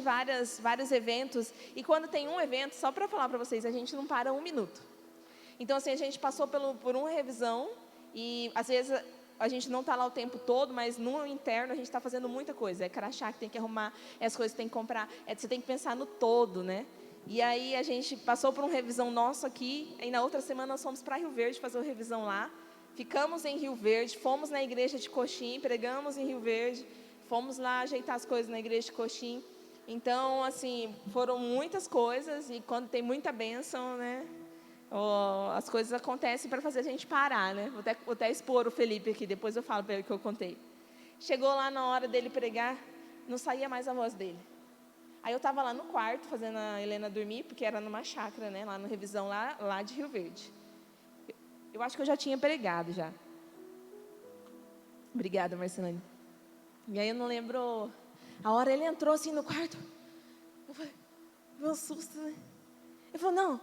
vários eventos, e quando tem um evento, só para falar para vocês, a gente não para um minuto. Então, assim, a gente passou por uma revisão, e às vezes a gente não está lá o tempo todo, mas no interno a gente está fazendo muita coisa. É crachá que tem que arrumar, é as coisas que tem que comprar, você tem que pensar no todo, né? E aí a gente passou por uma revisão nossa aqui, e na outra semana nós fomos para Rio Verde fazer uma revisão lá. Ficamos em Rio Verde, fomos na igreja de Coxim, pregamos em Rio Verde, fomos lá ajeitar as coisas na igreja de Coxim. Então, assim, foram muitas coisas, e quando tem muita bênção, né? As coisas acontecem para fazer a gente parar, né? Vou até expor o Felipe aqui, depois eu falo para ele que eu contei. Chegou lá na hora dele pregar, não saía mais a voz dele. Aí eu estava lá no quarto, fazendo a Helena dormir, porque era numa chácara, né? Lá na revisão, lá de Rio Verde. Eu acho que eu já tinha pregado, já. Obrigada, Marcelane. E aí eu não lembro, a hora ele entrou assim no quarto, eu falei, meu susto, né? Ele falou, não,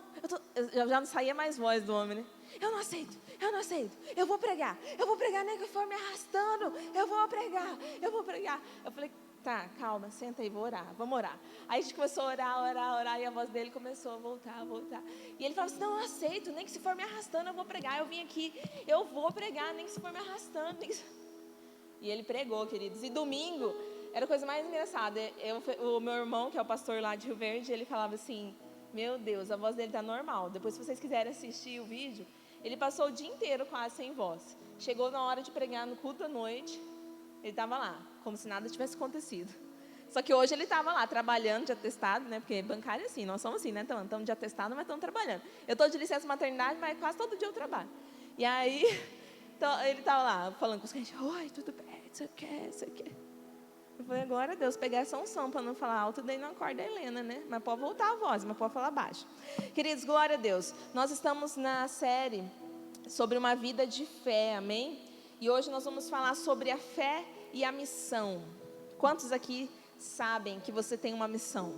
eu já não saía mais voz do homem, né? Eu não aceito, eu vou pregar, nem que for me arrastando, eu vou pregar. Eu falei, tá, calma, senta aí, vamos orar. Aí a gente começou a orar, e a voz dele começou a voltar. E ele falava assim, não, eu aceito, nem que se for me arrastando, eu vou pregar. Eu vim aqui, eu vou pregar, nem que se for me arrastando. E ele pregou, queridos. E domingo, era a coisa mais engraçada. O meu irmão, que é o pastor lá de Rio Verde, ele falava assim, meu Deus, a voz dele está normal. Depois, se vocês quiserem assistir o vídeo, ele passou o dia inteiro quase sem voz. Chegou na hora de pregar no culto à noite, ele estava lá, como se nada tivesse acontecido. Só que hoje ele estava lá, trabalhando de atestado, né? Porque bancário é assim, nós somos assim, né? Estamos de atestado, mas estamos trabalhando. Eu estou de licença maternidade, mas quase todo dia eu trabalho. E aí, então, ele estava lá, falando com os clientes, oi, tudo bem, você quer? Eu falei, agora Deus, pegar essa unção para não falar alto, daí não acorda a Helena, né? Mas pode voltar a voz, mas pode falar baixo. Queridos, glória a Deus. Nós estamos na série sobre uma vida de fé, amém? E hoje nós vamos falar sobre a fé e a missão. Quantos aqui sabem que você tem uma missão?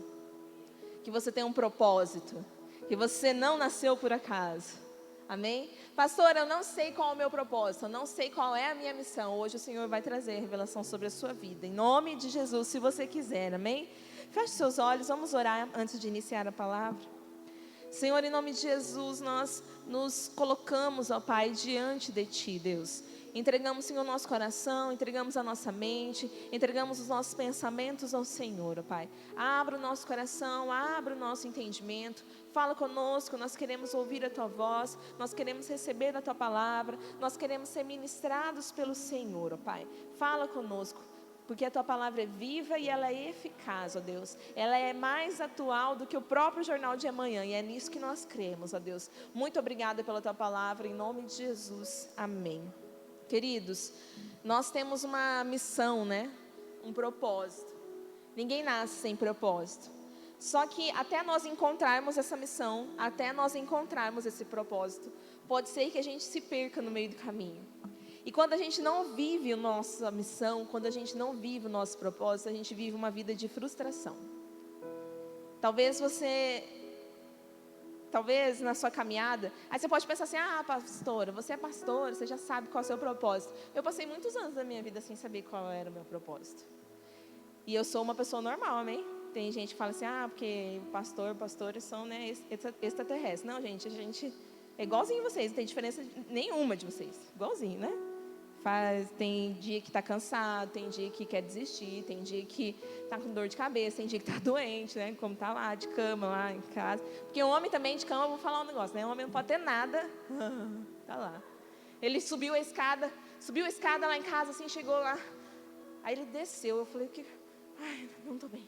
Que você tem um propósito? Que você não nasceu por acaso? Amém? Pastor, eu não sei qual é o meu propósito, eu não sei qual é a minha missão. Hoje o Senhor vai trazer revelação sobre a sua vida, em nome de Jesus, se você quiser, amém? Feche seus olhos, vamos orar antes de iniciar a palavra. Senhor, em nome de Jesus, nós nos colocamos, ó Pai, diante de Ti, Deus. Entregamos, Senhor, o nosso coração, entregamos a nossa mente, entregamos os nossos pensamentos ao Senhor, ó Pai. Abra o nosso coração, abra o nosso entendimento, fala conosco, nós queremos ouvir a Tua voz, nós queremos receber a Tua palavra, nós queremos ser ministrados pelo Senhor, ó Pai. Fala conosco, porque a Tua palavra é viva e ela é eficaz, ó Deus. Ela é mais atual do que o próprio jornal de amanhã, e é nisso que nós cremos, ó Deus. Muito obrigada pela Tua palavra, em nome de Jesus, amém. Queridos, nós temos uma missão, né? Um propósito. Ninguém nasce sem propósito. Só que até nós encontrarmos essa missão, até nós encontrarmos esse propósito, pode ser que a gente se perca no meio do caminho. E quando a gente não vive a nossa missão, quando a gente não vive o nosso propósito, a gente vive uma vida de frustração. Talvez na sua caminhada, aí você pode pensar assim, pastora, você é pastora, você já sabe qual é o seu propósito. Eu passei muitos anos da minha vida sem saber qual era o meu propósito. E eu sou uma pessoa normal, amém? Tem gente que fala assim, porque pastores são, né, extraterrestres. Não, gente, a gente é igualzinho vocês, não tem diferença nenhuma de vocês. Igualzinho, né? Tem dia que está cansado, tem dia que quer desistir, tem dia que está com dor de cabeça, tem dia que está doente, né? Como está lá de cama, lá em casa. Porque o homem também de cama, eu vou falar um negócio, né? O homem não pode ter nada, tá lá. Ele subiu a escada lá em casa, assim, chegou lá. Aí ele desceu, eu falei, não estou bem.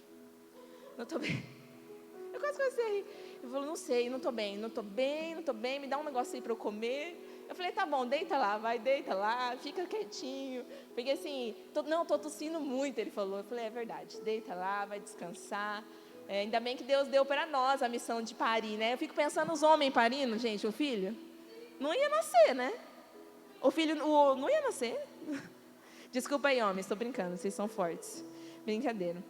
Eu quase comecei a rir. Eu falei, não sei, não estou bem, me dá um negócio aí para eu comer. Eu falei, tá bom, deita lá, fica quietinho. Porque assim, estou tossindo muito, ele falou. Eu falei, é verdade, deita lá, vai descansar. Ainda bem que Deus deu para nós a missão de parir, né? Eu fico pensando nos homens parindo, gente, o filho não ia nascer, né? O filho não ia nascer. Desculpa aí, homens, estou brincando, vocês são fortes. Brincadeira.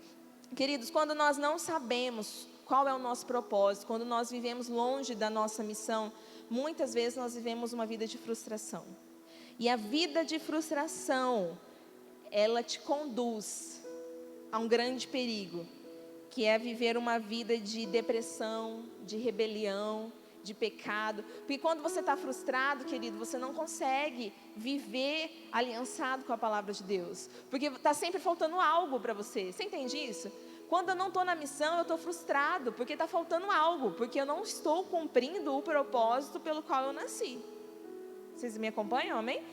Queridos, quando nós não sabemos qual é o nosso propósito, quando nós vivemos longe da nossa missão, muitas vezes nós vivemos uma vida de frustração. E a vida de frustração, ela te conduz a um grande perigo, que é viver uma vida de depressão, de rebelião, de pecado. Porque quando você está frustrado, querido, você não consegue viver aliançado com a palavra de Deus. Porque está sempre faltando algo para você. Você entende isso? Quando eu não estou na missão, eu estou frustrado, porque está faltando algo. Porque eu não estou cumprindo o propósito pelo qual eu nasci. Vocês me acompanham, amém?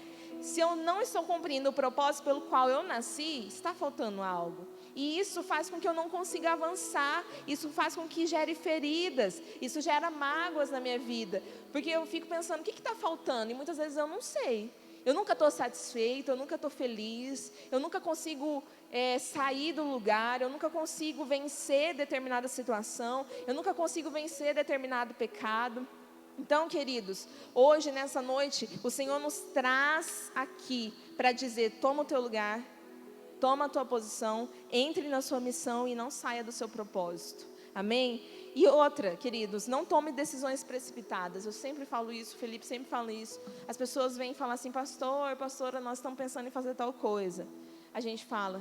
Se eu não estou cumprindo o propósito pelo qual eu nasci, está faltando algo. E isso faz com que eu não consiga avançar. Isso faz com que gere feridas. Isso gera mágoas na minha vida. Porque eu fico pensando, o que está faltando? E muitas vezes eu não sei. Eu nunca estou satisfeita, eu nunca estou feliz. Eu nunca consigo sair do lugar. Eu nunca consigo vencer determinada situação. Eu nunca consigo vencer determinado pecado. Então, queridos, hoje, nessa noite, o Senhor nos traz aqui para dizer: toma o teu lugar, toma a tua posição, entre na sua missão e não saia do seu propósito. Amém? E outra, queridos, não tome decisões precipitadas. Eu sempre falo isso, o Felipe sempre fala isso. As pessoas vêm falar assim: pastora, nós estamos pensando em fazer tal coisa. A gente fala: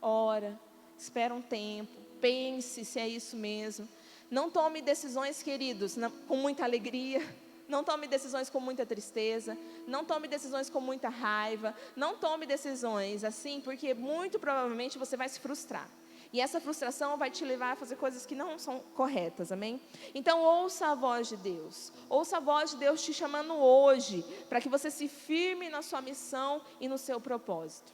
ora, espera um tempo, pense se é isso mesmo. Não tome decisões, queridos, com muita alegria. Não tome decisões com muita tristeza. Não tome decisões com muita raiva. Não tome decisões assim, porque muito provavelmente você vai se frustrar. E essa frustração vai te levar a fazer coisas que não são corretas, amém? Então ouça a voz de Deus. Ouça a voz de Deus te chamando hoje, para que você se firme na sua missão e no seu propósito.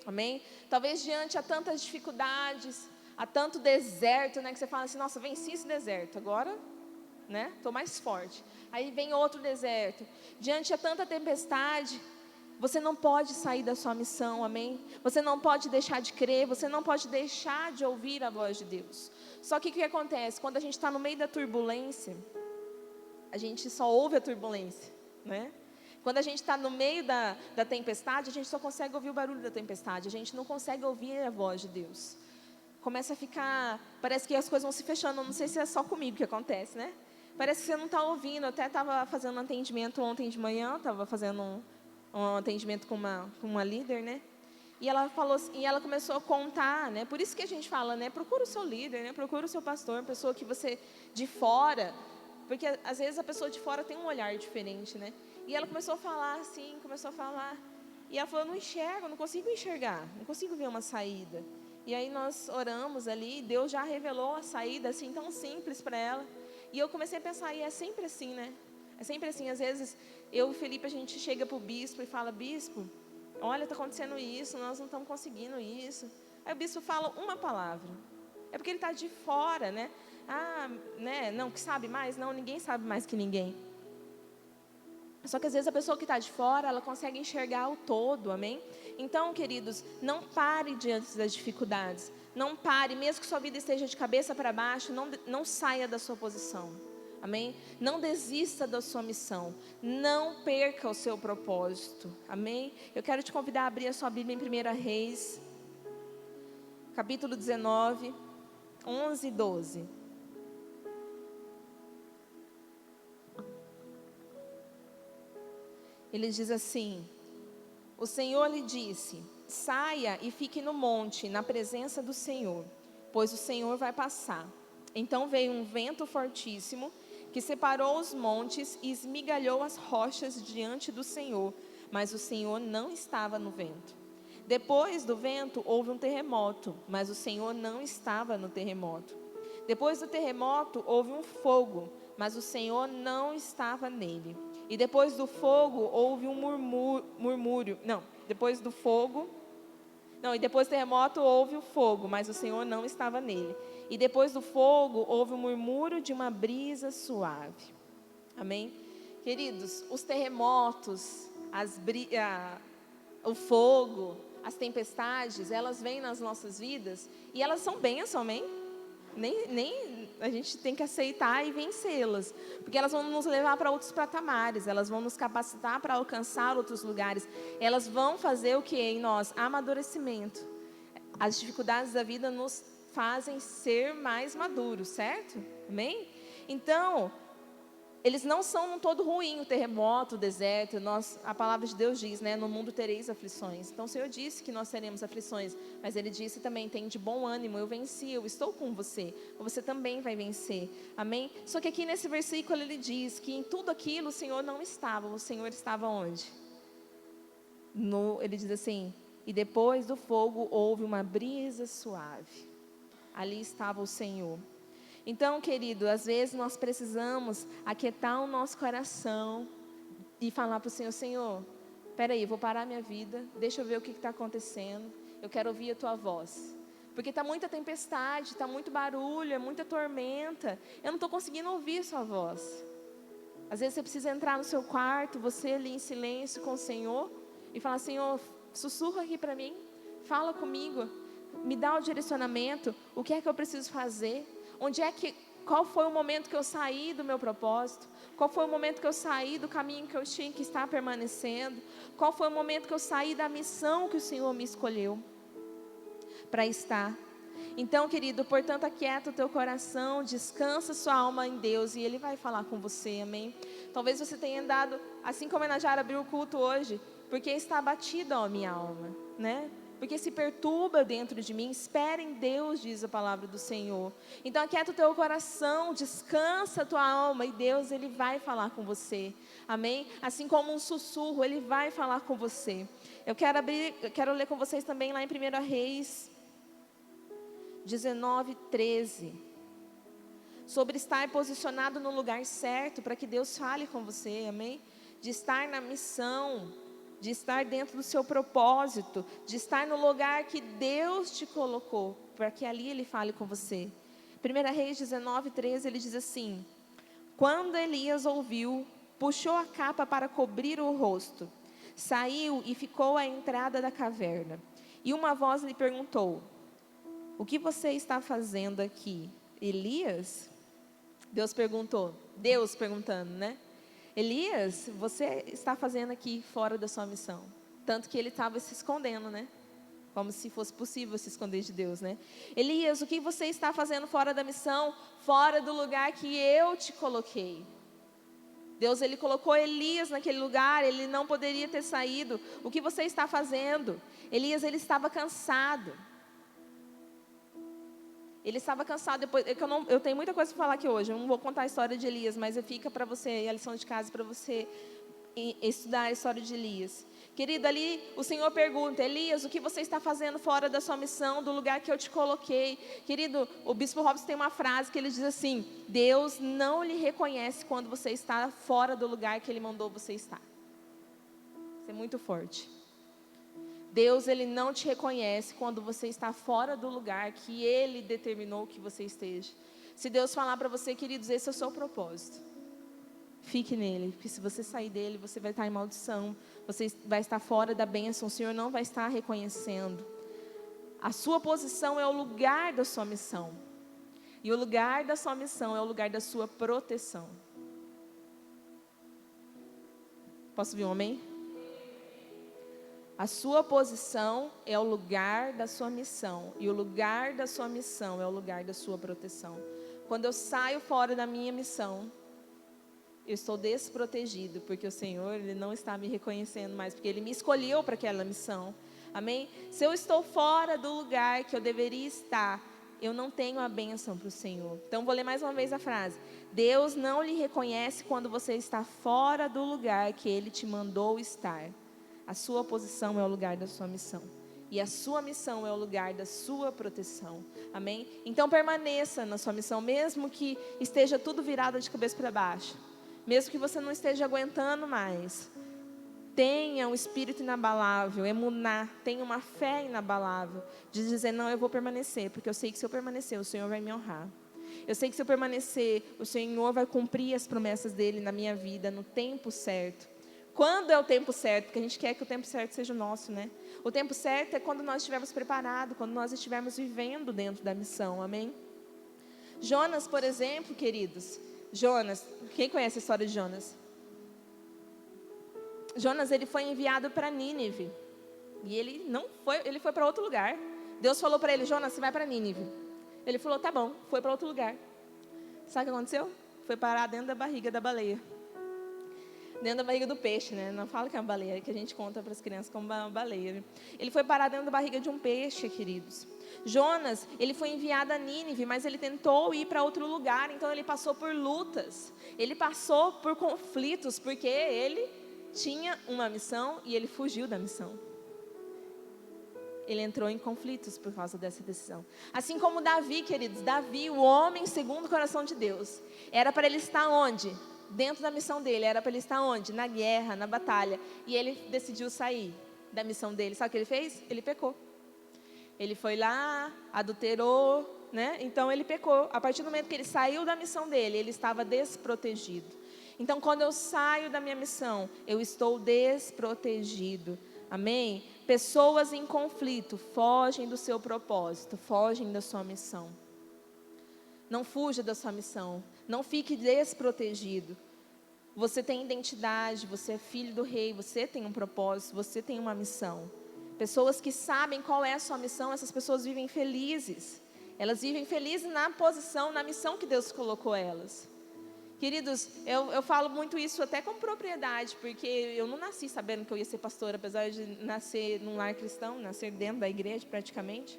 Amém? Talvez diante a tantas dificuldades, há tanto deserto, né, que você fala assim: nossa, venci esse deserto, agora, né, estou mais forte. Aí vem outro deserto. Diante a tanta tempestade, você não pode sair da sua missão, amém? Você não pode deixar de crer, você não pode deixar de ouvir a voz de Deus. Só que o que acontece? Quando a gente está no meio da turbulência, a gente só ouve a turbulência, né? Quando a gente está no meio da tempestade, a gente só consegue ouvir o barulho da tempestade, a gente não consegue ouvir a voz de Deus. Começa a ficar, parece que as coisas vão se fechando. Não sei se é só comigo que acontece, né? Parece que você não está ouvindo. Eu até estava fazendo um atendimento ontem de manhã, estava fazendo um atendimento com uma líder, né? E ela falou, e ela começou a contar, né? Por isso que a gente fala, né? Procura o seu líder, né? Procura o seu pastor, pessoa que você de fora, porque às vezes a pessoa de fora tem um olhar diferente, né? E ela começou a falar assim, e ela falou: não enxergo, não consigo enxergar, não consigo ver uma saída. E aí nós oramos ali, Deus já revelou a saída assim tão simples para ela. E eu comecei a pensar, e é sempre assim, né? É sempre assim. Às vezes eu e o Felipe, a gente chega para o bispo e fala: bispo, olha, está acontecendo isso, nós não estamos conseguindo isso. Aí o bispo fala uma palavra. É porque ele está de fora, né? Ah, né? Não, que sabe mais? Não, ninguém sabe mais que ninguém. Só que às vezes a pessoa que está de fora, ela consegue enxergar o todo, amém? Então, queridos, não pare diante das dificuldades. Não pare, mesmo que sua vida esteja de cabeça para baixo, não saia da sua posição, amém? Não desista da sua missão. Não perca o seu propósito, amém? Eu quero te convidar a abrir a sua Bíblia em 1 Reis, capítulo 19, 11 e 12. Ele diz assim: o Senhor lhe disse: saia e fique no monte, na presença do Senhor, pois o Senhor vai passar. Então veio um vento fortíssimo, que separou os montes e esmigalhou as rochas diante do Senhor, mas o Senhor não estava no vento. Depois do vento houve um terremoto, mas o Senhor não estava no terremoto. Depois do terremoto houve um fogo, mas o Senhor não estava nele. E depois do fogo houve um murmúrio. Depois do terremoto houve o fogo, mas o Senhor não estava nele. E depois do fogo houve um murmúrio de uma brisa suave. Amém? Queridos, os terremotos, o fogo, as tempestades, elas vêm nas nossas vidas e elas são bênção, amém? Nem a gente tem que aceitar e vencê-las, porque elas vão nos levar para outros patamares, elas vão nos capacitar para alcançar outros lugares, elas vão fazer o que em nós? Amadurecimento. As dificuldades da vida nos fazem ser mais maduros, certo? Amém? Então, eles não são um todo ruim, o terremoto, o deserto. A palavra de Deus diz, né? No mundo tereis aflições. Então o Senhor disse que nós teremos aflições, mas Ele disse também, tem de bom ânimo, eu venci, eu estou com você. Você também vai vencer, amém? Só que aqui nesse versículo Ele diz que em tudo aquilo o Senhor não estava. O Senhor estava onde? Ele diz assim, e depois do fogo houve uma brisa suave. Ali estava o Senhor. Então, querido, às vezes nós precisamos aquietar o nosso coração e falar para o Senhor, Senhor, espera aí, eu vou parar minha vida, deixa eu ver o que está acontecendo, eu quero ouvir a Tua voz. Porque está muita tempestade, está muito barulho, é muita tormenta, eu não estou conseguindo ouvir a Sua voz. Às vezes você precisa entrar no seu quarto, você ali em silêncio com o Senhor, e falar, Senhor, sussurra aqui para mim, fala comigo, me dá o direcionamento, o que é que eu preciso fazer? Qual foi o momento que eu saí do meu propósito? Qual foi o momento que eu saí do caminho que eu tinha que estar permanecendo? Qual foi o momento que eu saí da missão que o Senhor me escolheu para estar? Então, querido, portanto, aquieta o teu coração, descansa sua alma em Deus e Ele vai falar com você, amém? Talvez você tenha andado, assim como a Najara abriu o culto hoje, porque está abatida a minha alma, né? Porque se perturba dentro de mim, espera em Deus, diz a palavra do Senhor. Então aquieta o teu coração, descansa a tua alma e Deus, Ele vai falar com você, amém? Assim como um sussurro, Ele vai falar com você. Eu quero ler com vocês também lá em 1 Reis 19:13, sobre estar posicionado no lugar certo, para que Deus fale com você, amém? De estar na missão, de estar dentro do seu propósito, de estar no lugar que Deus te colocou, para que ali Ele fale com você. 1 Reis 19:13, ele diz assim, quando Elias ouviu, puxou a capa para cobrir o rosto, saiu e ficou à entrada da caverna, e uma voz lhe perguntou, o que você está fazendo aqui, Elias? Deus perguntando, né? Elias, você está fazendo aqui fora da sua missão. Tanto que ele estava se escondendo, né? Como se fosse possível se esconder de Deus, né? Elias, o que você está fazendo fora da missão? Fora do lugar que eu te coloquei. Deus, Ele colocou Elias naquele lugar, ele não poderia ter saído. O que você está fazendo? Elias, ele estava cansado. Ele estava cansado, depois, eu tenho muita coisa para falar aqui hoje, eu não vou contar a história de Elias, mas fica para você, a lição de casa para você estudar a história de Elias. Querido, ali o Senhor pergunta, Elias, o que você está fazendo fora da sua missão, do lugar que eu te coloquei? Querido, o Bispo Robson tem uma frase que ele diz assim, Deus não lhe reconhece quando você está fora do lugar que Ele mandou você estar. Isso é muito forte. Deus, Ele não te reconhece quando você está fora do lugar que Ele determinou que você esteja. Se Deus falar para você, queridos, esse é o seu propósito, fique nele, porque se você sair dele, você vai estar em maldição, você vai estar fora da bênção, o Senhor não vai estar reconhecendo. A sua posição é o lugar da sua missão, e o lugar da sua missão é o lugar da sua proteção. Posso ouvir um amém? A sua posição é o lugar da sua missão, e o lugar da sua missão é o lugar da sua proteção. Quando eu saio fora da minha missão, eu estou desprotegido, porque o Senhor, Ele não está me reconhecendo mais, porque Ele me escolheu para aquela missão, amém? Se eu estou fora do lugar que eu deveria estar, eu não tenho a bênção para o Senhor. Então vou ler mais uma vez a frase, Deus não lhe reconhece quando você está fora do lugar que Ele te mandou estar. A sua posição é o lugar da sua missão, e a sua missão é o lugar da sua proteção, amém? Então permaneça na sua missão, mesmo que esteja tudo virado de cabeça para baixo, mesmo que você não esteja aguentando mais, tenha um espírito inabalável, emuná, tenha uma fé inabalável, de dizer, não, eu vou permanecer, porque eu sei que se eu permanecer, o Senhor vai me honrar. Eu sei que se eu permanecer, o Senhor vai cumprir as promessas dEle na minha vida, no tempo certo. Quando é o tempo certo? Porque a gente quer que o tempo certo seja o nosso, né? O tempo certo é quando nós estivermos preparados, quando nós estivermos vivendo dentro da missão, amém? Jonas, por exemplo, queridos, Jonas, quem conhece a história de Jonas? Jonas, ele foi enviado para Nínive, e ele não foi, ele foi para outro lugar. Deus falou para ele, Jonas, você vai para Nínive. Ele falou, tá bom, foi para outro lugar. Sabe o que aconteceu? foi parar dentro da barriga da baleia. Dentro da barriga do peixe, né? Não fala que é uma baleia, é que a gente conta para as crianças como uma baleia. Né? Ele foi parar dentro da barriga de um peixe, queridos. Jonas, ele foi enviado a Nínive, mas ele tentou ir para outro lugar, então ele passou por lutas. Ele passou por conflitos, porque ele tinha uma missão e ele fugiu da missão. Ele entrou em conflitos por causa dessa decisão. Assim como Davi, queridos. Davi, o homem segundo o coração de Deus. Era para ele estar onde? Dentro da missão dele. Era para ele estar onde? Na guerra, na batalha. E ele decidiu sair da missão dele. Sabe o que ele fez? Ele pecou. Ele foi lá, adulterou, né? Então ele pecou. A partir do momento que ele saiu da missão dele, ele estava desprotegido. Então quando eu saio da minha missão, eu estou desprotegido. Amém? Pessoas em conflito fogem do seu propósito, fogem da sua missão. Não fuja da sua missão, não fique desprotegido. Você tem identidade, você é filho do rei, você tem um propósito, você tem uma missão. Pessoas que sabem qual é a sua missão, essas pessoas vivem felizes. Elas vivem felizes na posição, na missão que Deus colocou elas. Queridos, eu falo muito isso até com propriedade, porque eu não nasci sabendo que eu ia ser pastora, apesar de nascer num lar cristão, nascer dentro da igreja praticamente.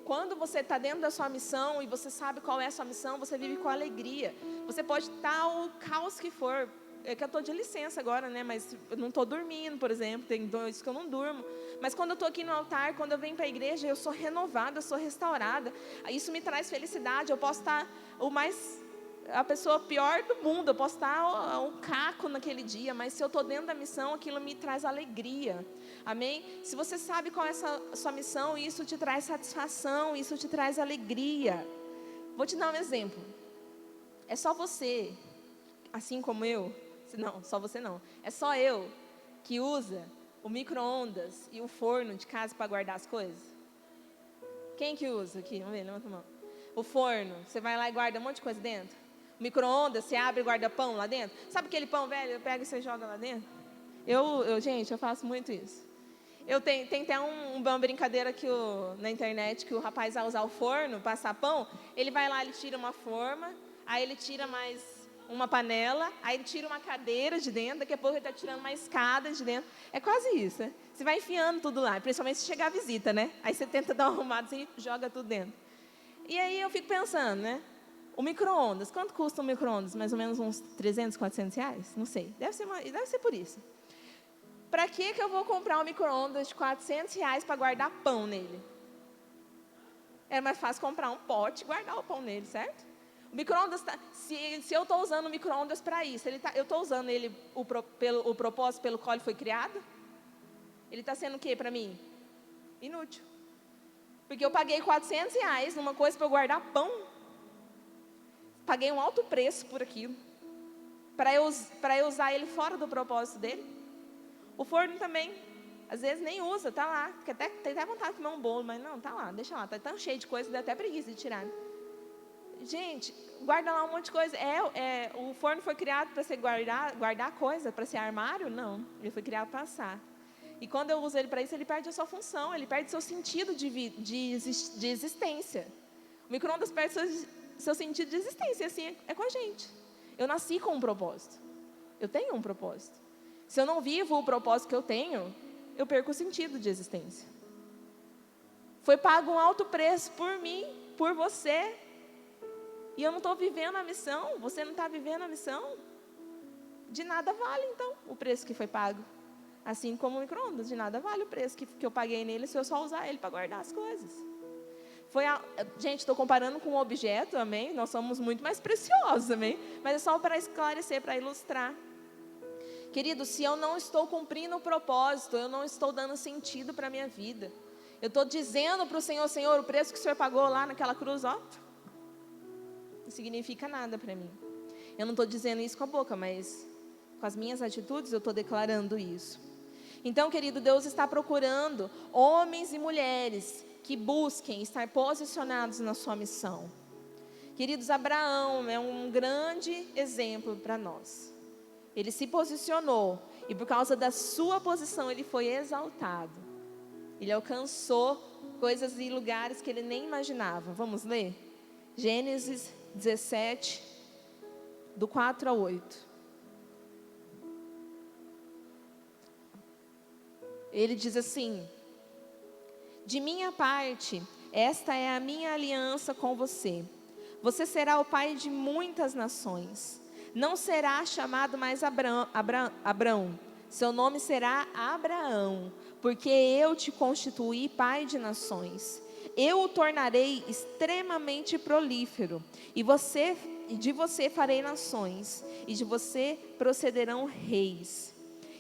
Quando você está dentro da sua missão e você sabe qual é a sua missão, você vive com alegria. Você pode estar o caos que for. É que eu estou de licença agora, né? Mas eu não estou dormindo, por exemplo. Tem noites que eu não durmo. Mas quando eu estou aqui no altar, quando eu venho para a igreja, eu sou renovada, eu sou restaurada. Isso me traz felicidade. Eu posso estar a pessoa pior do mundo. Eu posso estar um caco naquele dia. Mas se eu estou dentro da missão, aquilo me traz alegria. Amém? Se você sabe qual é a sua missão, isso te traz satisfação, isso te traz alegria. Vou te dar um exemplo. É só você, assim como eu. Não, só você não. É só eu que usa o micro-ondas e o forno de casa para guardar as coisas? Quem que usa aqui? Vamos ver, levanta a mão. O forno, você vai lá e guarda um monte de coisa dentro? O micro-ondas, você abre e guarda pão lá dentro? Sabe aquele pão velho? Pega e você joga lá dentro? Gente, eu faço muito isso. Tem até uma brincadeira na internet que o rapaz vai usar o forno, passar pão. Ele vai lá, ele tira uma forma, aí ele tira mais uma panela, aí ele tira uma cadeira de dentro, daqui a pouco ele está tirando uma escada de dentro. É quase isso, né? Você vai enfiando tudo lá, principalmente se chegar a visita, né? Aí você tenta dar uma arrumada assim, e joga tudo dentro. E aí eu fico pensando, né? O micro-ondas, quanto custa um micro-ondas? Mais ou menos uns 300, 400 reais? Não sei, deve ser por isso. Para que eu vou comprar um micro-ondas de 400 reais para guardar pão nele? É mais fácil comprar um pote e guardar o pão nele, certo? O micro-ondas, se eu estou usando o micro-ondas para isso, eu estou usando ele o propósito pelo qual ele foi criado? Ele está sendo o quê para mim? Inútil. Porque eu paguei 400 reais numa coisa para eu guardar pão. Paguei um alto preço por aquilo. Para eu usar ele fora do propósito dele. O forno também, às vezes nem usa, tá lá. Tem até vontade de comer um bolo, mas não, tá lá, deixa lá. Tá tão cheio de coisa, dá até preguiça de tirar. Gente, guarda lá um monte de coisa. O forno foi criado para você guardar coisa, para ser armário? Não, ele foi criado para assar. E quando eu uso ele para isso, ele perde a sua função, ele perde seu sentido de existência. O micro-ondas perde seu sentido de existência, assim é com a gente. Eu nasci com um propósito. Eu tenho um propósito. Se eu não vivo o propósito que eu tenho, eu perco o sentido de existência. Foi pago um alto preço por mim, por você. E eu não estou vivendo a missão, você não está vivendo a missão. De nada vale, então, o preço que foi pago. Assim como o micro-ondas, de nada vale o preço que eu paguei nele se eu só usar ele para guardar as coisas. Gente, estou comparando com um objeto, amém? Nós somos muito mais preciosos, amém? Mas é só para esclarecer, para ilustrar. Querido, se eu não estou cumprindo o propósito, eu não estou dando sentido para a minha vida. Eu estou dizendo para o Senhor, Senhor, o preço que o Senhor pagou lá naquela cruz, ó, não significa nada para mim. Eu não estou dizendo isso com a boca, mas com as minhas atitudes eu estou declarando isso. Então, querido, Deus está procurando homens e mulheres que busquem estar posicionados na sua missão. Queridos, Abraão é um grande exemplo para nós. Ele se posicionou e por causa da sua posição ele foi exaltado. Ele alcançou coisas e lugares que ele nem imaginava. Vamos ler? Gênesis 17, do 4 ao 8. Ele diz assim: de minha parte, esta é a minha aliança com você. Você será o pai de muitas nações. Não será chamado mais Abrão. Seu nome será Abraão, porque eu te constituí pai de nações. Eu o tornarei extremamente prolífero, e de você farei nações, e de você procederão reis.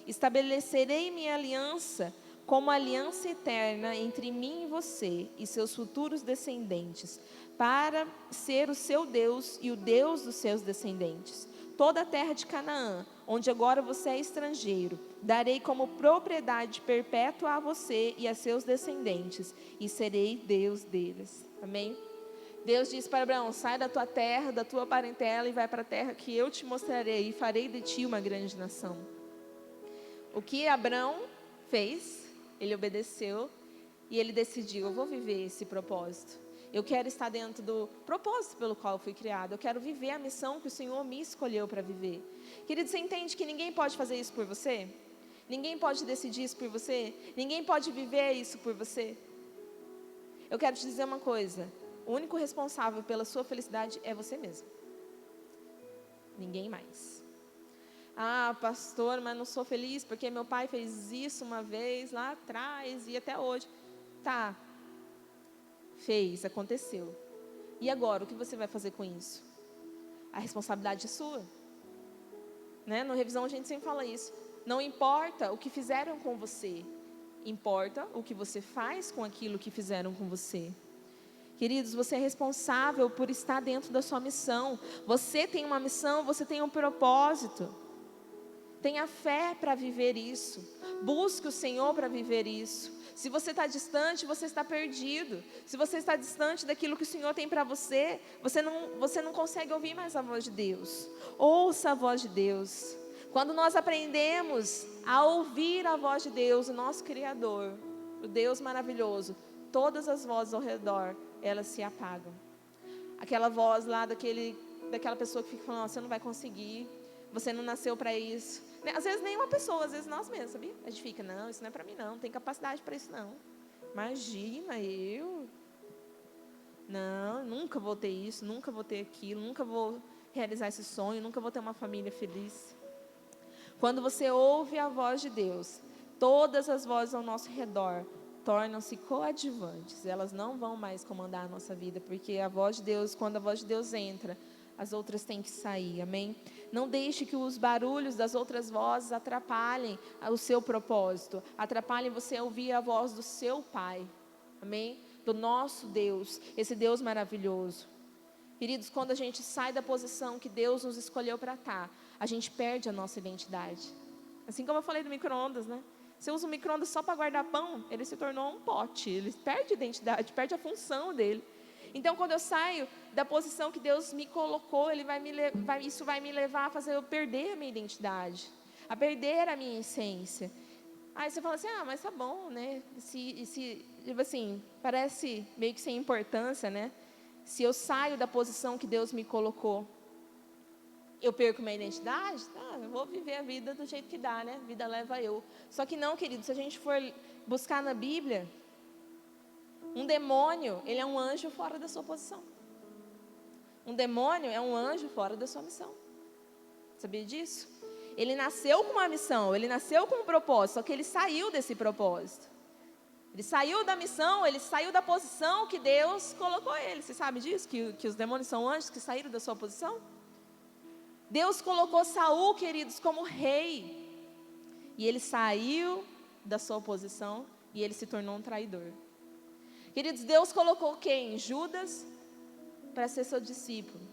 Estabelecerei minha aliança como aliança eterna entre mim e você e seus futuros descendentes, para ser o seu Deus e o Deus dos seus descendentes. Toda a terra de Canaã, onde agora você é estrangeiro, darei como propriedade perpétua a você e a seus descendentes, e serei Deus deles. Amém? Deus diz para Abraão: sai da tua terra, da tua parentela, e vai para a terra que eu te mostrarei, e farei de ti uma grande nação. O que Abraão fez? Ele obedeceu e ele decidiu: eu vou viver esse propósito. Eu quero estar dentro do propósito pelo qual eu fui criado. Eu quero viver a missão que o Senhor me escolheu para viver. Querido, você entende que ninguém pode fazer isso por você? Ninguém pode decidir isso por você? Ninguém pode viver isso por você? Eu quero te dizer uma coisa: o único responsável pela sua felicidade é você mesmo. Ninguém mais. Ah, pastor, mas não sou feliz porque meu pai fez isso uma vez lá atrás e até hoje. Tá, fez, aconteceu. E agora, o que você vai fazer com isso? A responsabilidade é sua. Né? No Revisão a gente sempre fala isso. Não importa o que fizeram com você, importa o que você faz com aquilo que fizeram com você. Queridos, você é responsável por estar dentro da sua missão. Você tem uma missão, você tem um propósito. Tenha fé para viver isso. Busque o Senhor para viver isso. Se você está distante, você está perdido. Se você está distante daquilo que o Senhor tem para você, você não consegue ouvir mais a voz de Deus. Ouça a voz de Deus. Quando nós aprendemos a ouvir a voz de Deus, o nosso Criador, o Deus maravilhoso, todas as vozes ao redor, elas se apagam. Aquela voz lá daquela pessoa que fica falando: você não vai conseguir, você não nasceu para isso. Às vezes nem uma pessoa, às vezes nós mesmos, sabia? A gente fica: não, isso não é para mim não tem capacidade para isso não. Imagina, eu não, nunca vou ter isso, nunca vou ter aquilo, nunca vou realizar esse sonho, nunca vou ter uma família feliz. Quando você ouve a voz de Deus, todas as vozes ao nosso redor tornam-se coadjuvantes. Elas não vão mais comandar a nossa vida, porque a voz de Deus, quando a voz de Deus entra, as outras têm que sair, amém? Não deixe que os barulhos das outras vozes atrapalhem o seu propósito, atrapalhem você a ouvir a voz do seu Pai, amém? Do nosso Deus, esse Deus maravilhoso. Queridos, quando a gente sai da posição que Deus nos escolheu para estar, a gente perde a nossa identidade. Assim como eu falei do micro-ondas, né? Você usa o micro-ondas só para guardar pão, ele se tornou um pote, ele perde a identidade, perde a função dele. Então, quando eu saio da posição que Deus me colocou, isso vai me levar a fazer eu perder a minha identidade, a perder a minha essência. Aí você fala assim: ah, mas tá bom, né? Tipo assim, parece meio que sem importância, né? Se eu saio da posição que Deus me colocou, eu perco minha identidade? Tá, eu vou viver a vida do jeito que dá, né? Vida leva eu. Só que não, querido, se a gente for buscar na Bíblia, um demônio, ele é um anjo fora da sua posição. Um demônio é um anjo fora da sua missão. Sabia disso? Ele nasceu com uma missão, ele nasceu com um propósito, só que ele saiu desse propósito. Ele saiu da missão, ele saiu da posição que Deus colocou ele. Você sabe disso? Que os demônios são anjos que saíram da sua posição? Deus colocou Saul, queridos, como rei. E ele saiu da sua posição e ele se tornou um traidor. Queridos, Deus colocou quem? Judas, para ser seu discípulo,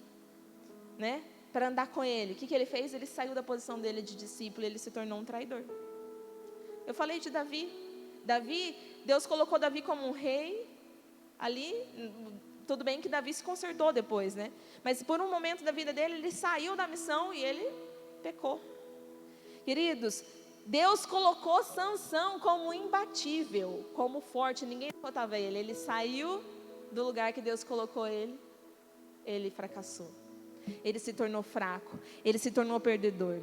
né? Para andar com ele. O que ele fez? Ele saiu da posição dele de discípulo e ele se tornou um traidor. Eu falei de Davi. Deus colocou Davi como um rei ali. Tudo bem que Davi se consertou depois, né? Mas por um momento da vida dele, ele saiu da missão e ele pecou. Queridos, Deus colocou Sansão como imbatível, como forte, ninguém botava ele. Ele saiu do lugar que Deus colocou ele ele fracassou. Ele se tornou fraco, ele se tornou perdedor.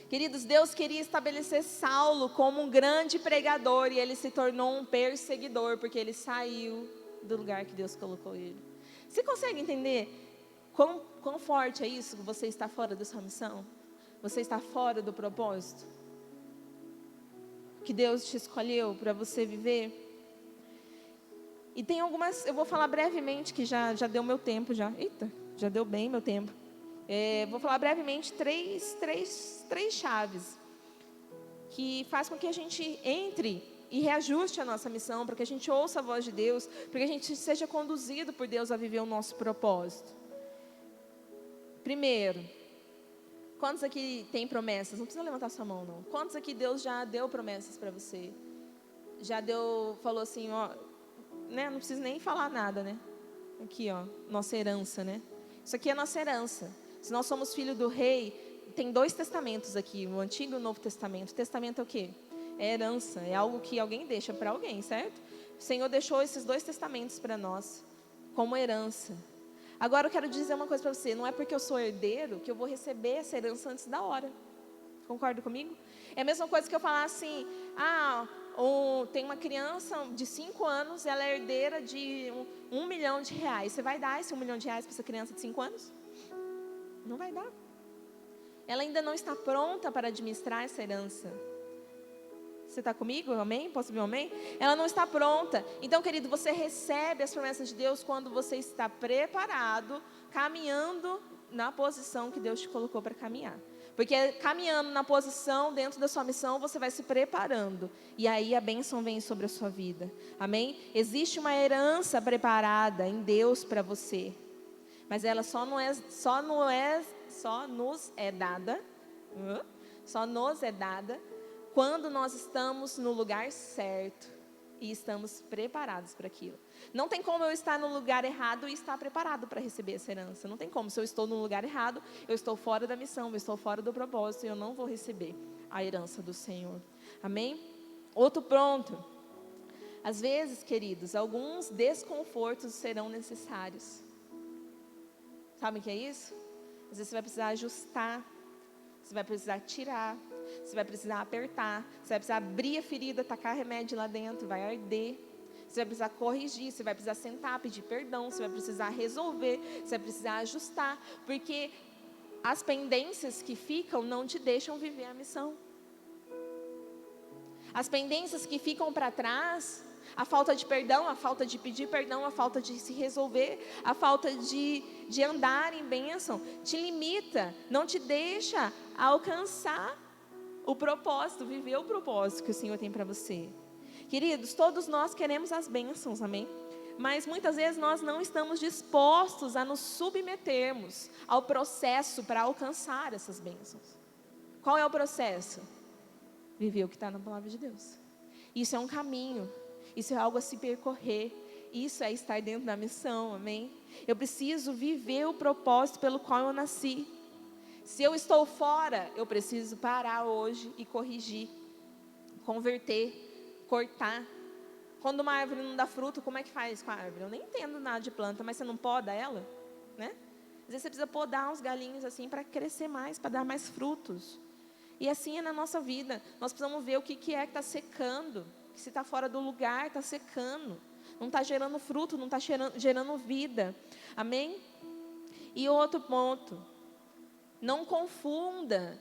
Queridos, Deus queria estabelecer Saulo como um grande pregador e ele se tornou um perseguidor, porque ele saiu do lugar que Deus colocou ele. Você consegue entender quão forte é isso? Você está fora da sua missão? Você está fora do propósito que Deus te escolheu para você viver? E tem algumas, eu vou falar brevemente, que já deu meu tempo já. Eita, já deu bem meu tempo. Vou falar brevemente três chaves que faz com que a gente entre e reajuste a nossa missão, para que a gente ouça a voz de Deus, para que a gente seja conduzido por Deus a viver o nosso propósito. Primeiro, quantos aqui têm promessas? Não precisa levantar sua mão, não. Quantos aqui Deus já deu promessas para você? Já deu, falou assim, ó, né? Não precisa nem falar nada, né? Aqui, ó, nossa herança, né? Isso aqui é nossa herança. Se nós somos filhos do rei, tem 2 testamentos aqui, o Antigo e o Novo Testamento. O testamento é o quê? É herança, é algo que alguém deixa para alguém, certo? O Senhor deixou esses 2 testamentos para nós, como herança. Agora eu quero dizer uma coisa para você, não é porque eu sou herdeiro que eu vou receber essa herança antes da hora. Concorda comigo? É a mesma coisa que eu falar assim, tem uma criança de 5 anos, ela é herdeira de R$1 milhão. Você vai dar esse R$1 milhão para essa criança de 5 anos? Não vai dar. Ela ainda não está pronta para administrar essa herança. Você está comigo? Amém? Posso ouvir um amém? Ela não está pronta. Então, querido, você recebe as promessas de Deus quando você está preparado, caminhando na posição que Deus te colocou para caminhar. Porque caminhando na posição, dentro da sua missão, você vai se preparando. E aí a bênção vem sobre a sua vida. Amém? Existe uma herança preparada em Deus para você. Mas ela só nos é dada quando nós estamos no lugar certo e estamos preparados para aquilo. Não tem como eu estar no lugar errado e estar preparado para receber essa herança. Não tem como. Se eu estou no lugar errado, eu estou fora da missão, eu estou fora do propósito e eu não vou receber a herança do Senhor. Amém? Outro ponto. Às vezes, queridos, alguns desconfortos serão necessários. Sabe o que é isso? Às vezes você vai precisar ajustar, você vai precisar tirar, você vai precisar apertar, você vai precisar abrir a ferida, tacar remédio lá dentro, vai arder. Você vai precisar corrigir, você vai precisar sentar, pedir perdão, você vai precisar resolver, você vai precisar ajustar, porque as pendências que ficam não te deixam viver a missão. As pendências que ficam para trás, a falta de perdão, a falta de pedir perdão, a falta de se resolver, a falta de andar em bênção, te limita, não te deixa alcançar o propósito, viver o propósito que o Senhor tem para você. Queridos, todos nós queremos as bênçãos, amém? Mas muitas vezes nós não estamos dispostos a nos submetermos ao processo para alcançar essas bênçãos. Qual é o processo? Viver o que está na palavra de Deus. Isso é um caminho, isso é algo a se percorrer, isso é estar dentro da missão, amém? Eu preciso viver o propósito pelo qual eu nasci. Se eu estou fora, eu preciso parar hoje e corrigir, converter, cortar. Quando uma árvore não dá fruto, como é que faz com a árvore? Eu nem entendo nada de planta, mas você não poda ela, né? Às vezes você precisa podar uns galinhos assim para crescer mais, para dar mais frutos. E assim é na nossa vida. Nós precisamos ver o que é que está secando, que se está fora do lugar, está secando, não está gerando fruto, não está gerando vida. Amém? E outro ponto, não confunda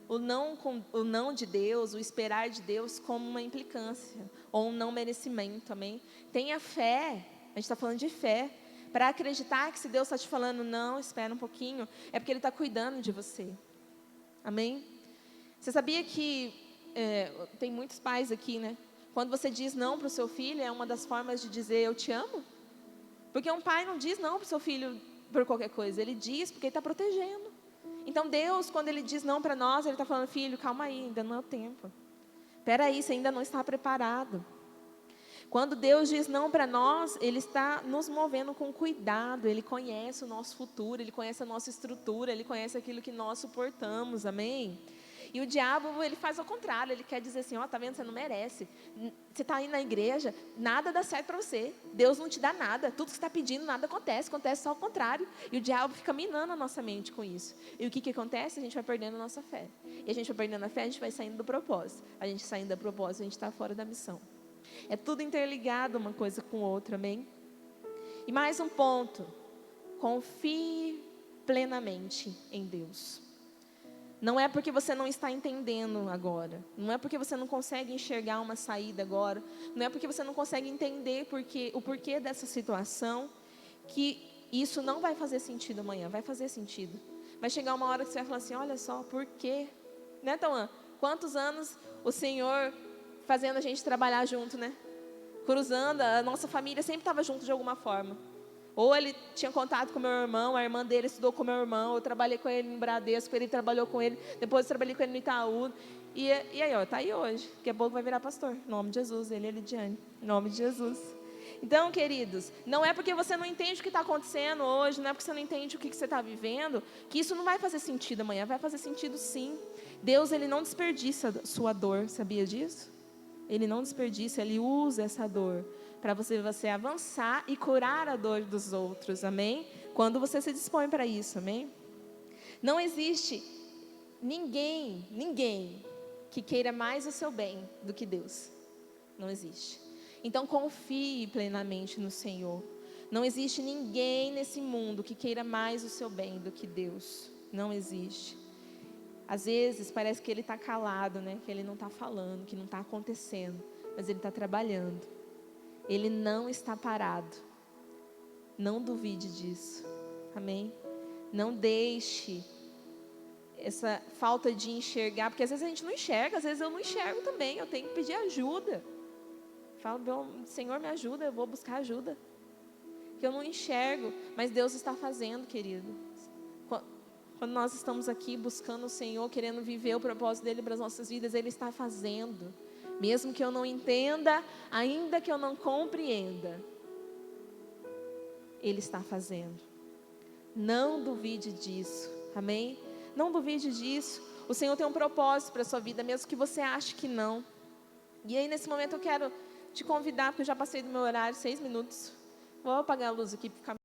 o não de Deus, o esperar de Deus como uma implicância ou um não merecimento, amém? Tenha fé, a gente está falando de fé, para acreditar que se Deus está te falando não, espera um pouquinho, é porque Ele está cuidando de você, amém? Você sabia que, tem muitos pais aqui, né? Quando você diz não para o seu filho, é uma das formas de dizer eu te amo? Porque um pai não diz não para o seu filho por qualquer coisa, ele diz porque ele está protegendo. Então Deus, quando Ele diz não para nós, Ele está falando, filho, calma aí, ainda não é o tempo. Espera aí, você ainda não está preparado. Quando Deus diz não para nós, Ele está nos movendo com cuidado, Ele conhece o nosso futuro, Ele conhece a nossa estrutura, Ele conhece aquilo que nós suportamos, amém? E o diabo, ele faz ao contrário, ele quer dizer assim, ó, tá vendo, você não merece. Você está aí na igreja, nada dá certo para você. Deus não te dá nada, tudo que você está pedindo, nada acontece só ao contrário. E o diabo fica minando a nossa mente com isso. E o que acontece? A gente vai perdendo a nossa fé. E a gente vai perdendo a fé, a gente vai saindo do propósito. A gente saindo do propósito, a gente está fora da missão. É tudo interligado uma coisa com outra, amém? E mais um ponto, confie plenamente em Deus. Não é porque você não está entendendo agora, não é porque você não consegue enxergar uma saída agora, não é porque você não consegue entender o porquê dessa situação, que isso não vai fazer sentido amanhã, vai fazer sentido. Vai chegar uma hora que você vai falar assim, olha só, por quê? Né, Tauan? Quantos anos o Senhor fazendo a gente trabalhar junto, né? Cruzando, a nossa família sempre estava junto de alguma forma. Ou ele tinha contato com meu irmão, a irmã dele estudou com meu irmão, eu trabalhei com ele no Bradesco, ele trabalhou com ele, depois eu trabalhei com ele no Itaú. E aí, ó, tá aí hoje. Daqui a pouco vai virar pastor. Em nome de Jesus, ele e a Lidiane. Em nome de Jesus. Então, queridos, não é porque você não entende o que está acontecendo hoje, não é porque você não entende o que você está vivendo, que isso não vai fazer sentido amanhã. Vai fazer sentido sim. Deus, ele não desperdiça sua dor, sabia disso? Ele não desperdiça, ele usa essa dor para você avançar e curar a dor dos outros, amém? Quando você se dispõe para isso, amém? Não existe ninguém que queira mais o seu bem do que Deus. Não existe. Então confie plenamente no Senhor. Não existe ninguém nesse mundo que queira mais o seu bem do que Deus. Não existe. Às vezes parece que ele está calado, né? Que ele não está falando, que não está acontecendo, mas ele está trabalhando. Ele não está parado. Não duvide disso. Amém? Não deixe essa falta de enxergar, porque às vezes a gente não enxerga, às vezes eu não enxergo também, eu tenho que pedir ajuda. Falo, Senhor, me ajuda, eu vou buscar ajuda. Que eu não enxergo, mas Deus está fazendo, querido. Quando nós estamos aqui buscando o Senhor, querendo viver o propósito dele para as nossas vidas, Ele está fazendo. Mesmo que eu não entenda, ainda que eu não compreenda, Ele está fazendo. Não duvide disso, amém? Não duvide disso. O Senhor tem um propósito para a sua vida, mesmo que você ache que não. E aí nesse momento eu quero te convidar, porque eu já passei do meu horário, 6 minutos. Vou apagar a luz aqui para ficar